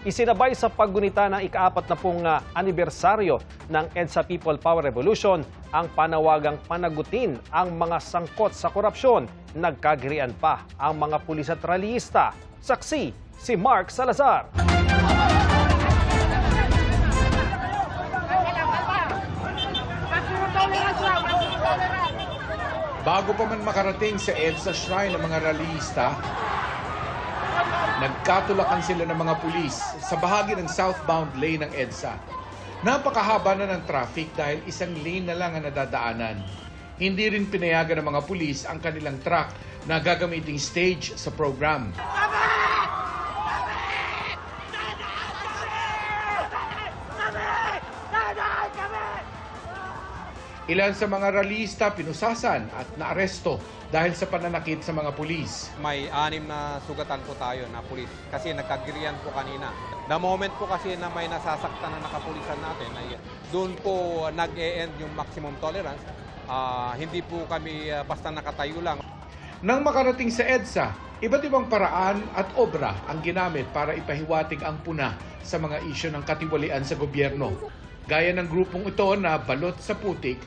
Isinabay sa paggunita ng ika-40 anibersaryo ng EDSA People Power Revolution ang panawagang panagutin ang mga sangkot sa korupsyon. Nagkagirian pa ang mga pulis at rallyista. Saksi si Mark Salazar. Bago pa man makarating sa EDSA Shrine ng mga rallyista, nagkatulakan sila ng mga pulis sa bahagi ng southbound lane ng EDSA. Napakahaba na ng traffic dahil isang lane na lang ang nadadaanan. Hindi rin pinayagan ng mga pulis ang kanilang truck na gagamiting stage sa program. Ilan sa mga rallyista pinusasan at naaresto dahil sa pananakit sa mga pulis. May 6 na sugatan po tayo na pulis kasi nagkagirian po kanina. The moment po kasi na may nasasaktan na nakapulisan natin, ay doon po nag-e-end yung maximum tolerance. Hindi po kami basta nakatayo lang. Nang makarating sa EDSA, iba't ibang paraan at obra ang ginamit para ipahiwatig ang puna sa mga isyu ng katiwalian sa gobyerno. Gaya ng grupong ito na balot sa putik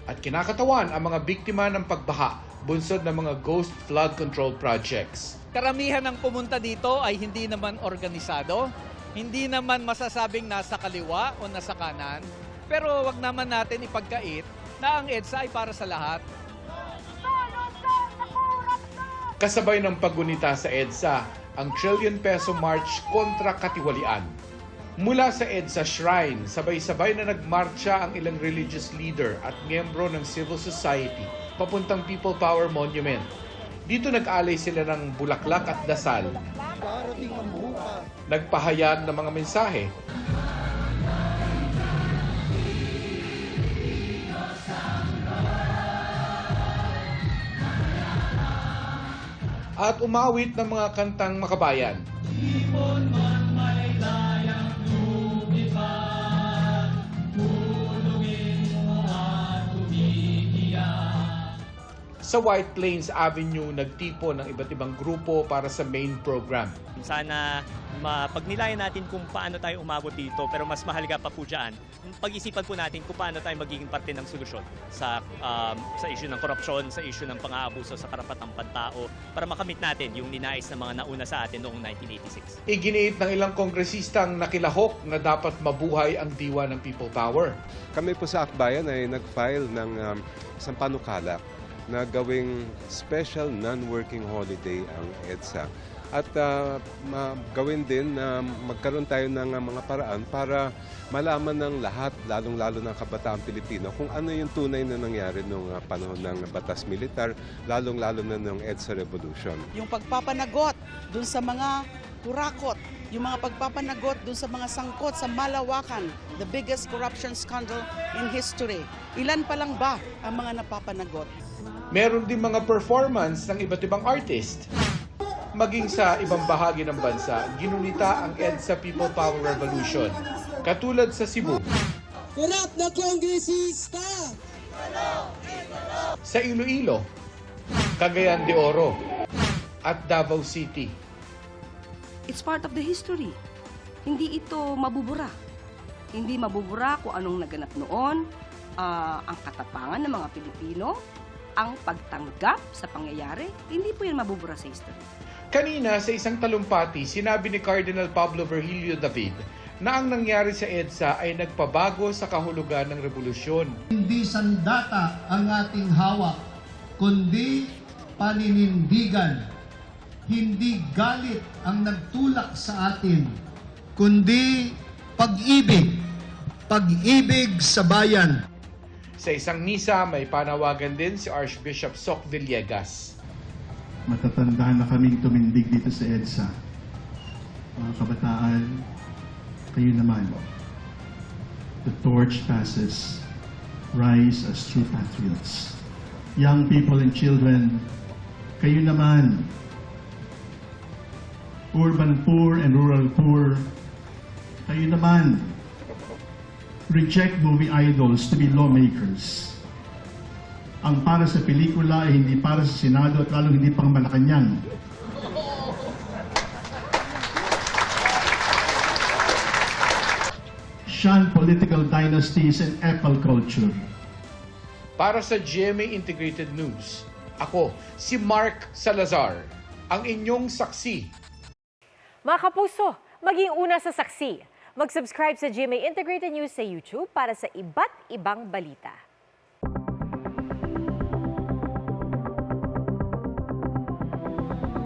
at kinakatawan ang mga biktima ng pagbaha, bunsod ng mga ghost flood control projects. Karamihan ng pumunta dito ay hindi naman organisado, hindi naman masasabing nasa kaliwa o nasa kanan, pero wag naman natin ipagkait na ang EDSA ay para sa lahat. Kasabay ng paggunita sa EDSA, ang trillion peso march kontra katiwalian. Mula sa EDSA Shrine, sabay-sabay na nagmarcha ang ilang religious leader at miyembro ng civil society papuntang People Power Monument. Dito nag-alay sila ng bulaklak at dasal. Nagpahayag ng mga mensahe. At umawit ng mga kantang makabayan. Sa White Plains Avenue, nagtipon ng iba't ibang grupo para sa main program. Sana mapagnilayan natin kung paano tayo umabot dito, pero mas mahalaga pa po dyan, pag-isipan po natin kung paano tayo magiging parte ng solusyon sa issue ng korupsyon, sa issue ng pang-aabuso sa karapatang pantao, para makamit natin yung ninais ng mga nauna sa atin noong 1986. Iginiit ng ilang kongresistang nakilahok na dapat mabuhay ang diwa ng People Power. Kami po sa Akbayan ay nag-file ng isang panukala na gawing special non-working holiday ang EDSA. At gawin din na magkaroon tayo ng mga paraan para malaman ng lahat, lalong-lalo ng kabataan Pilipino, kung ano yung tunay na nangyari noong panahon ng batas militar, lalong-lalo na noong EDSA Revolution. Yung pagpapanagot dun sa mga kurakot, yung mga pagpapanagot dun sa mga sangkot sa Malawakan, the biggest corruption scandal in history. Ilan pa lang ba ang mga napapanagot? Meron din mga performance ng iba't ibang artist. Maging sa ibang bahagi ng bansa, ginunita ang EDSA People Power Revolution. Katulad sa Cebu. Korap na kongresista! Sa Iloilo, Cagayan de Oro, at Davao City. It's part of the history. Hindi ito mabubura. Hindi mabubura kung anong naganap noon, ang katapangan ng mga Pilipino, ang pagtanggap sa pangyayari, hindi po yan mabubura sa history. Kanina sa isang talumpati, sinabi ni Cardinal Pablo Virgilio David na ang nangyari sa EDSA ay nagpabago sa kahulugan ng revolusyon. Hindi sandata ang ating hawak, kundi paninindigan. Hindi galit ang nagtulak sa atin, kundi pag-ibig. Pag-ibig sa bayan. Sa isang misa, may panawagan din si Archbishop Soc Villegas. Matatandaan na kaming tumindig dito sa EDSA. Mga kabataan, kayo naman. The torch passes. Rise as true patriots. Young people and children, kayo naman. Urban poor and rural poor, kayo naman. Reject movie idols to be lawmakers. Ang para sa pelikula ay hindi para sa Senado at lalong hindi pang Malacanang. shun political dynasties and apple culture. Para sa GMA Integrated News, ako si Mark Salazar, ang inyong saksi. Mga kapuso, maging una sa saksi. Mag-subscribe sa GMA Integrated News sa YouTube para sa iba't ibang balita.